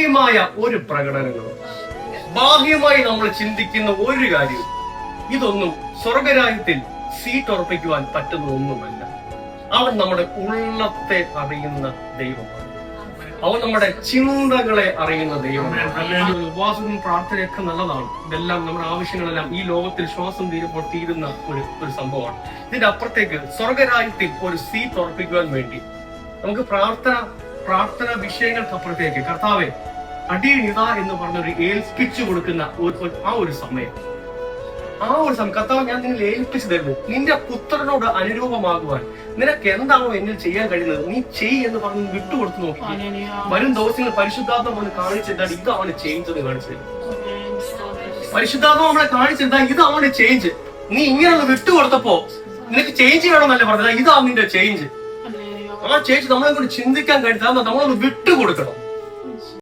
ബാഹ്യമായ ഒരു പ്രകടനങ്ങളും ബാഹ്യമായി നമ്മൾ ചിന്തിക്കുന്ന ഒരു കാര്യവും ഇതൊന്നും സ്വർഗരാജ്യത്തിൽ സീറ്റ് ഉറപ്പിക്കുവാൻ പറ്റുന്ന ഒന്നുമല്ല. അവൻ നമ്മുടെ ഉള്ളത്തെ അറിയുന്ന ദൈവമാണ്. അവൻ നമ്മുടെ ചിന്തകളെ അറിയുന്ന ദൈവമാണ്. ഉപവാസവും പ്രാർത്ഥനയൊക്കെ നല്ലതാണ്. ഇതെല്ലാം നമ്മുടെ ആവശ്യങ്ങളെല്ലാം ഈ ലോകത്തിൽ ശ്വാസം തീരുമ്പോൾ തീരുന്ന ഒരു സംഭവമാണ്. ഇതിന്റെ അപ്പുറത്തേക്ക് സ്വർഗരാജ്യത്തിൽ ഒരു സീറ്റ് ഉറപ്പിക്കുവാൻ വേണ്ടി നമുക്ക് പ്രാർത്ഥന വിഷയങ്ങൾക്ക് അപ്പുറത്തേക്ക് കർത്താവെ അടിയണിത എന്ന് പറഞ്ഞൊരു ഏൽപ്പിച്ചു കൊടുക്കുന്ന ആ ഒരു സമയം കർത്താവ് ഞാൻ നിന്നെ ഏൽപ്പിച്ചു തരുന്നു. നിന്റെ പുത്രനോട് അനുരൂപമാകുവാൻ നിനക്ക് എന്താണോ എന്നിൽ ചെയ്യാൻ കഴിയുന്നത് നീ ചെയ് എന്ന് പറഞ്ഞ് വിട്ടുകൊടുത്ത് നോക്കി. വരും ദിവസങ്ങൾ പരിശുദ്ധാത്മ നമ്മളെ കാണിച്ചെന്താണ് ഇതാണ് ചേഞ്ച് എന്ന് കാണിച്ചത്. പരിശുദ്ധാത്മ നമ്മളെ കാണിച്ചെന്താ ഇതാണ് ചേഞ്ച്. നീ ഇങ്ങനെ ഒന്ന് വിട്ടുകൊടുത്തപ്പോ നിനക്ക് ചേഞ്ച് വേണമെന്നല്ല പറഞ്ഞത്, ഇതാണ് നിന്റെ ചേഞ്ച്. ആ ചേഞ്ച് നമ്മളെ കൊണ്ട് ചിന്തിക്കാൻ കഴിയുന്നത് നമ്മളൊന്ന് വിട്ടുകൊടുക്കണം.